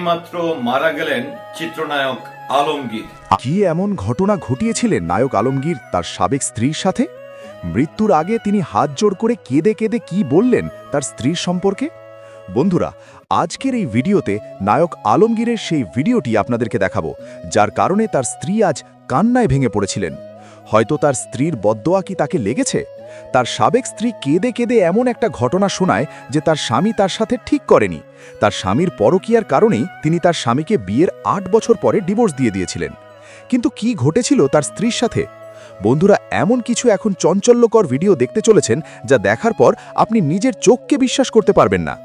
মাত্র মারা গেলেন চিত্রনায়ক আলমগীর। কি এমন ঘটনা ঘটিয়েছিলেন নায়ক আলমগীর তার সাবেক স্ত্রীর সাথে? মৃত্যুর আগে তিনি হাত জোড় করে কেঁদে কেঁদে কি বললেন তার স্ত্রীর সম্পর্কে? বন্ধুরা, আজকের এই ভিডিওতে নায়ক আলমগীরের সেই ভিডিওটি আপনাদেরকে দেখাবো, যার কারণে তার স্ত্রী আজ কান্নায় ভেঙে পড়েছিলেন। হয়তো তার স্ত্রীর বদদোয়া কি তাকে লেগেছে? তার সাবেক স্ত্রী কেঁদে কেঁদে এমন একটা ঘটনা শোনায় যে তার স্বামী তার সাথে ঠিক করেনি। তার স্বামীর পরকীয়ার কারণেই তিনি তার স্বামীকে বিয়ের ৮ বছর পরে ডিভোর্স দিয়ে দিয়েছিলেন। কিন্তু কি ঘটেছিল তার স্ত্রীর সাথে? বন্ধুরা, এমন কিছু এখন চাঞ্চল্যকর ভিডিও দেখতে চলেছেন যা দেখার পর আপনি নিজের চোখকে বিশ্বাস করতে পারবেন না।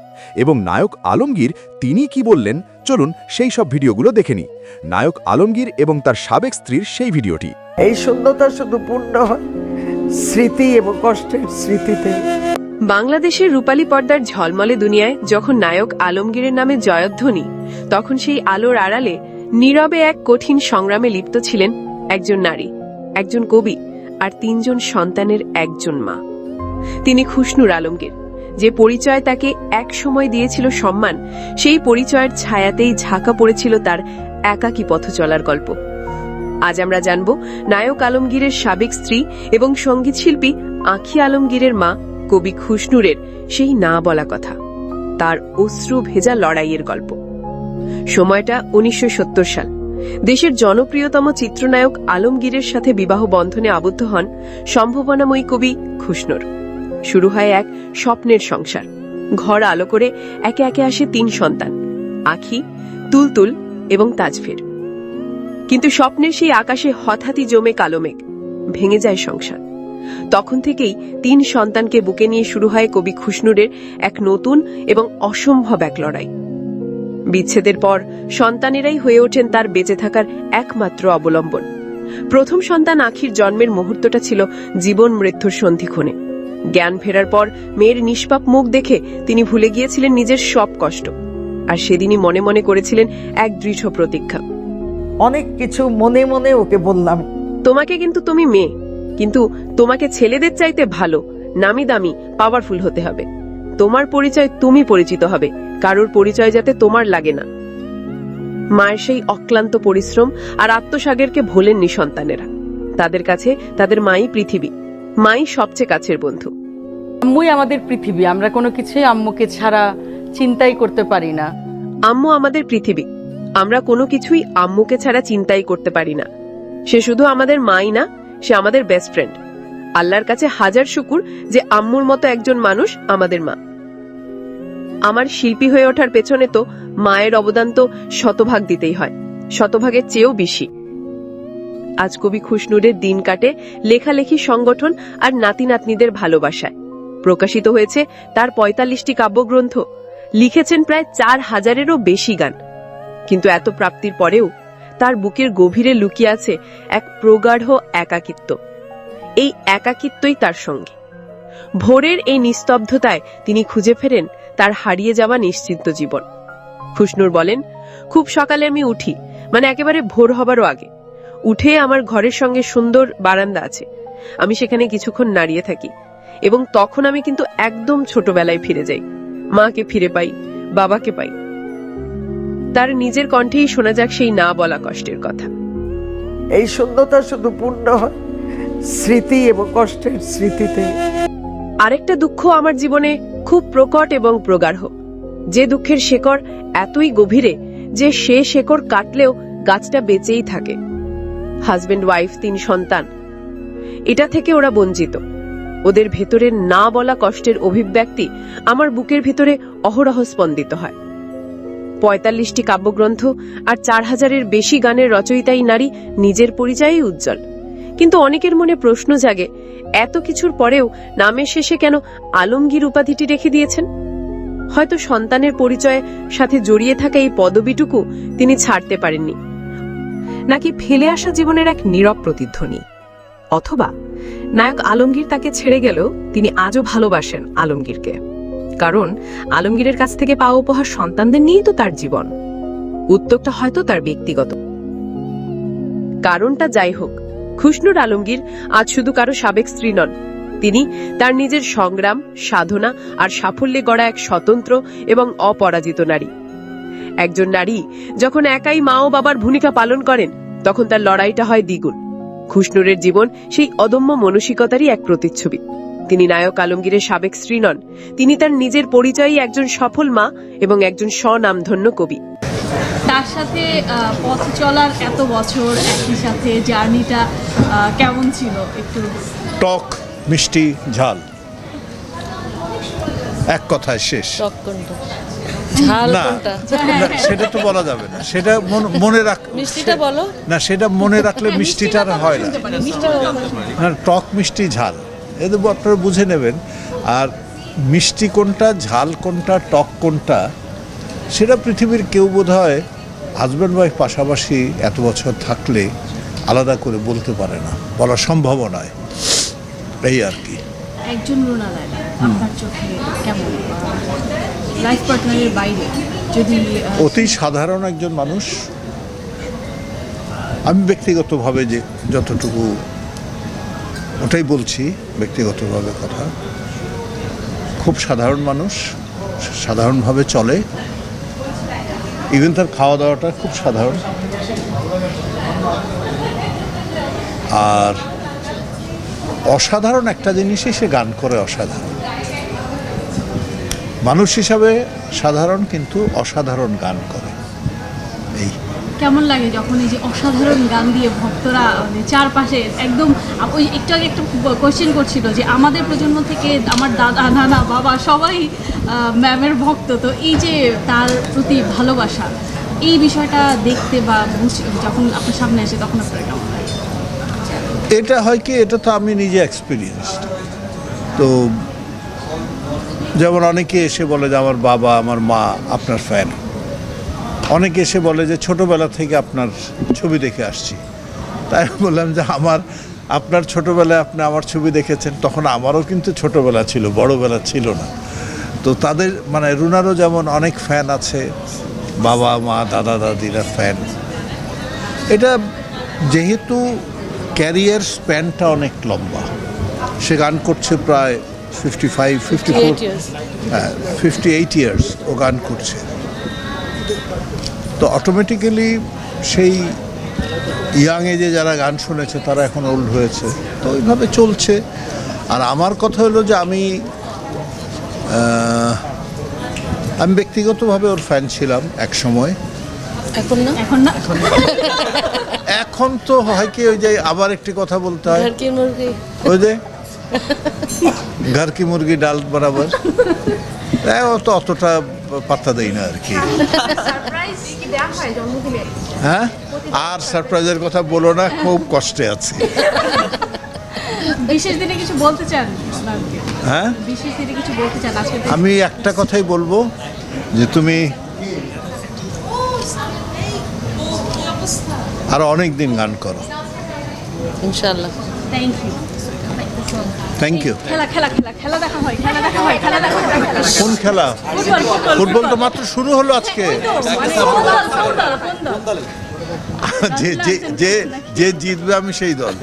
এবং নায়ক আলমগীর তিনি কি বললেন, চলুন সেই সব ভিডিওগুলো দেখে নিই। নায়ক আলমগীর এবং তার সাবেক স্ত্রীর সেই ভিডিওটি। এই শূন্যতা শুধু পূর্ণ হয় স্মৃতি এবং কষ্টের স্মৃতিতে। বাংলাদেশের রূপালী পর্দার ঝলমলে দুনিয়ায় যখন নায়ক আলমগীরের নামে জয়ধ্বনি, তখন সেই আলোর আড়ালে নীরবে এক কঠিন সংগ্রামে লিপ্ত ছিলেন একজন নারী, একজন কবি আর ৩ জন সন্তানের একজন মা। তিনি খুশনুর আলমগীর। যে পরিচয় তাকে এক সময় দিয়েছিল সম্মান, সেই পরিচয়ের ছায়াতেই ঝাঁকা পড়েছিল তার একাকী পথ চলার গল্প। আজ আমরা জানব নায়ক আলমগীরের সাবেক স্ত্রী এবং সঙ্গীত শিল্পী আঁখি আলমগীরের মা কবি খুশনুরের সেই না বলা কথা, তার অশ্রু ভেজা লড়াইয়ের গল্প। সময়টা ১৯৭০ সাল। দেশের জনপ্রিয়তম চিত্রনায়ক আলমগীরের সাথে বিবাহ বন্ধনে আবদ্ধ হন সম্ভাবনাময়ী কবি খুশনুর। শুরু হয় এক স্বপ্নের সংসার। ঘর আলো করে একে একে আসে ৩ সন্তান, আঁখি, তুলতুল এবং তাজফের। কিন্তু স্বপ্নের সেই আকাশে হঠাৎই জমে কালো মেঘ, ভেঙে যায় সংসার। তখন থেকেই ৩ সন্তানকে বুকে নিয়ে শুরু হয় কবি খুশনুরের এক নতুন এবং অসম্ভব এক লড়াই। বিচ্ছেদের পর সন্তানেরাই হয়ে ওঠেন তার বেঁচে থাকার একমাত্র অবলম্বন। প্রথম সন্তান আঁখির জন্মের মুহূর্তটা ছিল জীবন মৃত্যুর সন্ধিক্ষণে। জ্ঞান ফেরার পর মেয়ের নিষ্পাপ মুখ দেখে তিনি ভুলে গিয়েছিলেন নিজের সব কষ্ট, আর সেদিনই মনে মনে করেছিলেন এক দৃঢ় প্রতিজ্ঞা। অনেক কিছু মনে মনে ওকে বললাম, তোমাকে কিন্তু তুমি মেয়ে, কিন্তু তোমাকে ছেলেদের চাইতে ভালো, নামি দামি, পাওয়ারফুল হতে হবে। তোমার পরিচয় তুমি পরিচিত হবে, কারোর পরিচয় যাতে তোমার লাগে না। মায়ের সেই অক্লান্ত পরিশ্রম আর আত্মসাগরকে ভোলেননি সন্তানেরা। তাদের কাছে তাদের মাই পৃথিবী, মাই সবচেয়ে কাছের বন্ধু। আম্মুই আমাদের পৃথিবী, আমরা কোনো কিছুই আম্মুকে ছাড়া চিন্তাই করতে পারি না। আম্মু আমাদের পৃথিবী, আমরা কোনো কিছুই আম্মুকে ছাড়া চিন্তাই করতে পারি না। সে শুধু আমাদের মাই না, সে আমাদের বেস্ট ফ্রেন্ড। আল্লাহর কাছে হাজার শুকুর যে আম্মুর মতো একজন মানুষ আমাদের মা। আমার শিল্পী হয়ে ওঠার পেছনে তো মায়ের অবদান তো শতভাগ দিতেই হয়, শতভাগের চেয়েও বেশি। আজ কবি খুশনুরের দিন কাটে লেখালেখি, সংগঠন আর নাতি নাতনিদের ভালোবাসায়। প্রকাশিত হয়েছে তার ৪৫টি কাব্যগ্রন্থ, লিখেছেন প্রায় ৪,০০০-এরও বেশি গান। কিন্তু এত প্রাপ্তির পরেও তার বুকের গভীরে লুকিয়ে আছে এক প্রগাঢ় একাকিত্ব। এই একাকিত্বই তার সঙ্গে। ভোরের এই নিস্তব্ধতায় তিনি খুঁজে ফেরেন তার হারিয়ে যাওয়া নিশ্চিন্ত জীবন। খুশনুর বলেন, খুব সকালে আমি উঠি, মানে একেবারে ভোর হবারও আগে। উঠে আমার ঘরের সঙ্গে সুন্দর বারান্দা আছে, আমি সেখানে কিছুক্ষণ দাঁড়িয়ে থাকি এবং তখন আমি কিন্তু একদম ছোটবেলায় ফিরে যাই। মাকে ফিরে পাই, বাবাকে পাই। তার নিজের কণ্ঠেই শোনা যাক সেই না বলা কষ্টের কথা। এই শূন্যতা শুধু পূর্ণ হয় স্মৃতি এবং কষ্টের স্মৃতিতে। আরেকটা দুঃখ আমার জীবনে খুব প্রকট এবং প্রগাঢ়, যে দুঃখের শেকড় এতই গভীরে যে সে শেকড় কাটলেও গাছটা বেঁচেই থাকে। হাজবেন্ড ওয়াইফ ৩ সন্তান, এটা থেকে ওরা বঞ্চিত। ওদের ভেতরের না বলা কষ্টের অভিব্যক্তি আমার বুকের ভেতরে অহরহ স্পন্দিত হয়। ৪৫টি কাব্যগ্রন্থ আর ৪,০০০-এর বেশি গানের রচয়িতাই নারী, নিজের পরিচয়ই উজ্জ্বল। কিন্তু অনেকের মনে প্রশ্ন জাগে, এত কিছুর পরেও নামের শেষে কেন আলমগীর উপাধিটি রেখে দিয়েছেন? হয়তো সন্তানের পরিচয়ের সাথে জড়িয়ে থাকা এই পদবিটুকু তিনি ছাড়তে পারেননি, নাকি ফেলে আসা জীবনের এক নীরব প্রতিধ্বনি। অথবা নায়ক আলমগীর তাকে ছেড়ে গেলেও তিনি আজও ভালোবাসেন আলমগীরকে, কারণ আলমগীরের কাছ থেকে পাওয়া উপহার সন্তানদের নিয়েই তো তার জীবন। উদ্যোগটা হয়তো তার ব্যক্তিগত। কারণটা যাই হোক, খুশনুর আলমগীর আজ শুধু কারো সাবেক স্ত্রী নন, তিনি তার নিজের সংগ্রাম, সাধনা আর সাফল্যে গড়া এক স্বতন্ত্র এবং অপরাজিত নারী। একজন নারী যখন একাই মা ও বাবার ভূমিকা পালন করেন তখন তার লড়াইটা হয় দ্বিগুণ। খুশনুরের জীবন সেই অদম্য মানসিকতারই এক প্রতিচ্ছবি। তিনি নায়ক আলমগীরের সাবেক স্ত্রী নন, তিনি তার নিজের পরিচয়ই একজন সফল মা এবং একজন স্বনামধন্য কবি। তার সাথে পথ চলার এত বছর একই সাথে জার্নিটা কেমন ছিল একটু? টক মিষ্টি ঝাল, এক কথায় শেষ। ঝাল না কোনটা? না, সেটা তো বলা যাবে না, সেটা মনে রাখ, মিষ্টিটা বলো। না সেটা মনে রাখলে মিষ্টিটা আর হয় না। না, টক মিষ্টি ঝাল এদের আপনারা বুঝে নেবেন। আর মিষ্টি কোনটা, ঝাল কোনটা, টক কোনটা, সেটা পৃথিবীর কেউ বোধহয় হাজব্যান্ড ওয়াইফ পাশাপাশি এত বছর থাকলে আলাদা করে বলতে পারে না, বলা সম্ভব নয়। এই আর কি। একজন রুনা লায়লা আপনার চোখে কেমন লাইফ পার্টনারের বাইরে? যদি অতি সাধারণ একজন মানুষ। আমি ব্যক্তিগতভাবে যে যতটুকু ওটাই বলছি, ব্যক্তিগতভাবে কথা, খুব সাধারণ মানুষ, সাধারণভাবে চলে। ইভেন তার খাওয়া দাওয়াটা খুব সাধারণ। আর অসাধারণ একটা জিনিসই সে গান করে অসাধারণ। মানুষ হিসাবে সাধারণ, কিন্তু অসাধারণ গান করে। এই কেমন লাগে যখন এই যে অসাধারণ গান দিয়ে ভক্তরা মানে চারপাশে একদম ওই একটু আগে একটা কোয়েশ্চেন করছিল যে আমাদের প্রজন্ম থেকে আমার দাদা নানা বাবা সবাই ম্যামের ভক্ত, তো এই যে তার প্রতি ভালোবাসা, এই বিষয়টা দেখতে বা যখন আপনার সামনে আসে তখন আপনার কেমন লাগে? এটা হয় কি, এটা তো আমি নিজে এক্সপিরিয়েন্সড। তো যেমন অনেকে এসে বলে যে আমার বাবা আমার মা আপনার ফ্যান, অনেকে এসে বলে যে ছোটবেলা থেকে আপনার ছবি দেখে আসছি। তাই বললাম যে আপনার ছোটবেলায় আপনি আমার ছবি দেখেছেন, তখন আমারও কিন্তু ছোটবেলা ছিল, বড়বেলা ছিল না। তো তাদের মানে রুনারও যেমন অনেক ফ্যান আছে, বাবা মা দাদা দাদিরা ফ্যান। এটা যেহেতু ক্যারিয়ার স্প্যানটা অনেক লম্বা, সে গান করছে প্রায় 58 ইয়ার্স ও গান করছে। তো অটোমেটিক্যালি সেই ইয়াং এজে যারা গান শুনেছে তারা এখন ওল্ড হয়েছে, তো ওইভাবে চলছে। আর আমার কথা হলো যে আমি ব্যক্তিগতভাবে ওর ফ্যান ছিলাম এক সময়। এখন না? এখন না, এখন তো হয় কি, ওই যে আবার একটি কথা বলতে হয়, ঘর কি মুরগি? ওই যে ঘর কি মুরগি ডাল বরাবর। তো অতটা পাত্তা দেই না আর কি। হ্যাঁ, আর সারপ্রাইজের কথা বলো না, খুব কষ্টে আছি। বিশেষ দিনে কিছু বলতে চান? হ্যাঁ, বিশেষ দিনে কিছু বলতে চান আজকে? আমি একটা কথাই বলবো যে তুমি আরো অনেক দিন গান করো, ইনশাআল্লাহ। Thank you. Thank you. খেলা খেলা খেলা খেলা দেখা হয়, খেলা দেখা হয়, খেলা দেখা হয়। কোন খেলা? ফুটবল তো মাত্র শুরু হলো আজকে। যে জিতবে আমি সেই দল।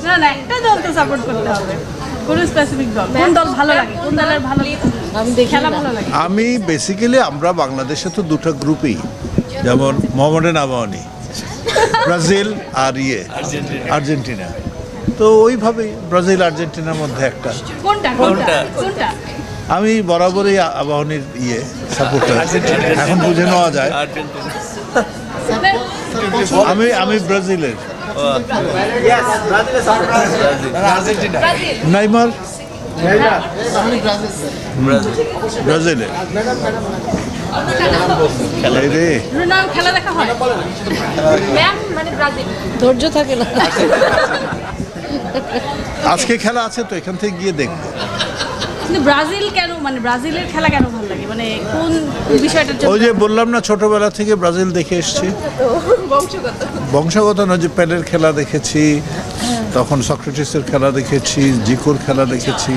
না না, একটা দল তো সাপোর্ট করতে হবে, কোন স্পেসিফিক দল? কোন দল ভালো লাগে? কোন দলের ভালো আমি দেখি খেলা না। ভালো লাগে? আমি বেসিক্যালি, আমরা বাংলাদেশে তো দুটো গ্রুপই, যেমন মোহামেডান আবাহনী, ব্রাজিল আর আর্জেন্টিনা। তো ওইভাবেই ব্রাজিল আর্জেন্টিনার মধ্যে একটা। কোনটা কোনটা কোনটা? আমি বরাবরই আবাহনীর সাপোর্টার, এখন বুঝে নেওয়া যায়। আমি ব্রাজিলের। নেইমার ব্রাজিলের। রে রোনাল্ডো খেলা দেখা হয়? ম্যাম মানে ব্রাজিল। ধৈর্য থাকে না। আজকে খেলা আছে তো, এখান থেকে গিয়ে দেখবো। কিন্তু ব্রাজিল কেন, মানে ব্রাজিলের খেলা কেন ভালো লাগে, মানে কোন বিষয়টার জন্য? ওই যে বললাম না, ছোটবেলা থেকে ব্রাজিল দেখে এসেছি। বংশগত না, যে পেলের খেলা দেখেছি, তখন সক্রেটিসের খেলা দেখেছি, জিকোর খেলা দেখেছি,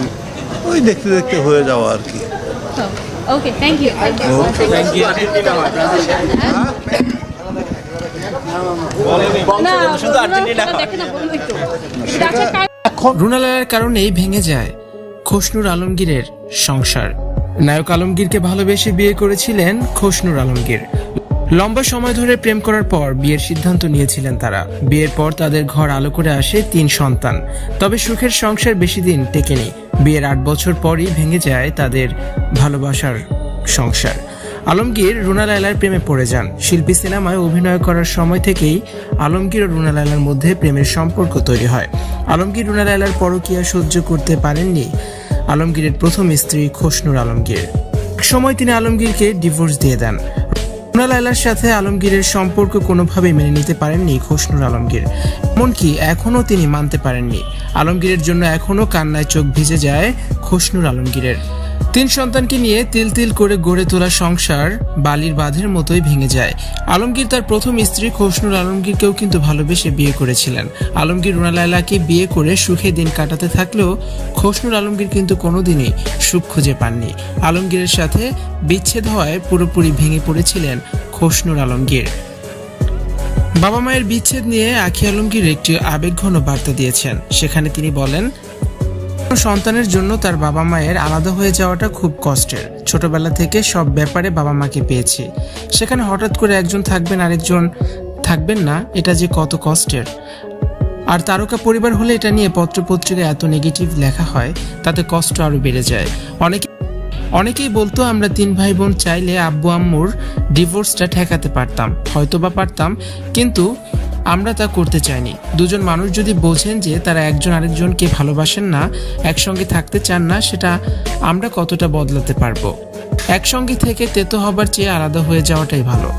ওই দেখতে দেখতে হয়ে যাওয়া আর কি। ওকে, থ্যাংক ইউ। না, দেখে না, বলুন একটু। রুনা লায়লার কারণেই ভেঙে যায় খসনুর আলমগীরের সংসার। নায়ক আলমগীরকে ভালোবেসে বিয়ে করেছিলেন খোশনুর আলমগীর। লম্বা সময় ধরে প্রেম করার পর বিয়ের সিদ্ধান্ত নিয়েছিলেন তারা। বিয়ের পর তাদের ঘর আলো করে আসে 3 সন্তান। তবে সুখের সংসার বেশি দিন টেকেনি। বিয়ের 8 বছর পরই ভেঙে যায় তাদের ভালোবাসার সংসার। আলমগীর রুনা লায়লার প্রেমে পড়ে যান। শিল্পী সিনেমায় অভিনয় করার সময় থেকেই আলমগীর ও রুনা লায়লার মধ্যে প্রেমের সম্পর্ক তৈরি হয়। আলমগীর রুনা লায়লার পরকীয়া সহ্য করতে পারেননি আলমগীরের প্রথম স্ত্রী খোশনুর আলমগীর। এক সময় তিনি আলমগীরকে ডিভোর্স দিয়ে দেন। রুনা লায়লার সাথে আলমগীরের সম্পর্ক কোনোভাবেই মেনে নিতে পারেননি খোশনুর আলমগীর। এমনকি এখনও তিনি মানতে পারেননি। আলমগীরের জন্য এখনও কান্নায় চোখ ভিজে যায় খোশনুর আলমগীরের। 3 সন্তানকে নিয়ে তিল তিল করে গড়ে তোলা সংসার বালির বাঁধের মতোই ভেঙে যায়। আলমগীর তার প্রথম স্ত্রী খোশনুর আলমগীরকেও কিন্তু ভালোবেসে বিয়ে করেছিলেন। আলমগীর রুনা লায়লাকে বিয়ে করে সুখে দিন কাটাতে থাকলেও খোশনুর আলমগীর কিন্তু কোনোদিনই সুখ খুঁজে পাননি। আলমগীরের সাথে বিচ্ছেদ হওয়ায় পুরোপুরি ভেঙে পড়েছিলেন খোশনুর আলমগীর। বাবা মায়ের বিচ্ছেদ নিয়ে আঁখি আলমগীর একটি আবেগঘন বার্তা দিয়েছেন। সেখানে তিনি বলেন, সন্তানের জন্য তার বাবা মায়ের আলাদা হয়ে যাওয়াটা খুব কষ্টের। ছোটবেলা থেকে সব ব্যাপারে বাবা মাকে পেয়েছি, সেখানে হঠাৎ করে একজন থাকবেন আরেকজন থাকবেন না, এটা যে কত কষ্টের। আর তারকা পরিবার হলে এটা নিয়ে পত্রপত্রিকায় এত নেগেটিভ লেখা হয়, তাতে কষ্ট আরো বেড়ে যায়। অনেকেই বলতো আমরা 3 ভাই বোন চাইলে আব্বু আম্মুর ডিভোর্সটা ঠেকাতে পারতাম, হয়তোবা পারতাম, কিন্তু আমরা তা করতে চাইনি। দুজন মানুষ যদি বোঝেন যে তারা একজন আরেকজনকে ভালোবাসেন না, একসঙ্গে থাকতে চান না, সেটা আমরা কতটা বদলাতে পারবো? একসঙ্গে থেকে তেতো হবার চেয়ে আলাদা হয়ে যাওয়াটাই ভালো।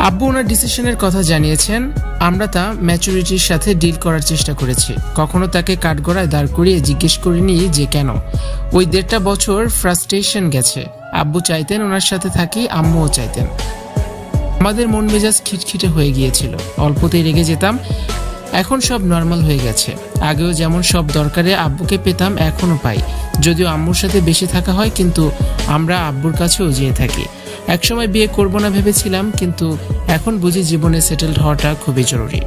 আব্বু ওনার ডিসিশনের কথা জানিয়েছেন। আমরা তা ম্যাচুরিটির সাথে ডিল করার চেষ্টা করেছি। কখনো তাকে কাঠগড়ায় দাঁড় করিয়ে জিজ্ঞেস করিনি যে কেন। ওই 1.5 বছর ফ্রাস্ট্রেশন গেছে। আব্বু চাইতেন ওনার সাথে থাকি, আম্মুও চাইতেন। আমাদের মন মেজাজ খিটখিটে হয়ে গিয়েছিল, অল্পতেই রেগে যেতাম। এখন সব নর্মাল হয়ে গেছে। আগেও যেমন সব দরকারে আব্বুকে পেতাম, এখনও পাই, যদিও আম্মুর সাথে বেশি থাকা হয়, কিন্তু আমরা আব্বুর কাছেও যেয়ে থাকি। একসময় বিয়ে করব না ভেবেছিলাম, কিন্তু এখন বুঝি জীবনে সেটেলড হওয়াটা খুবই জরুরি।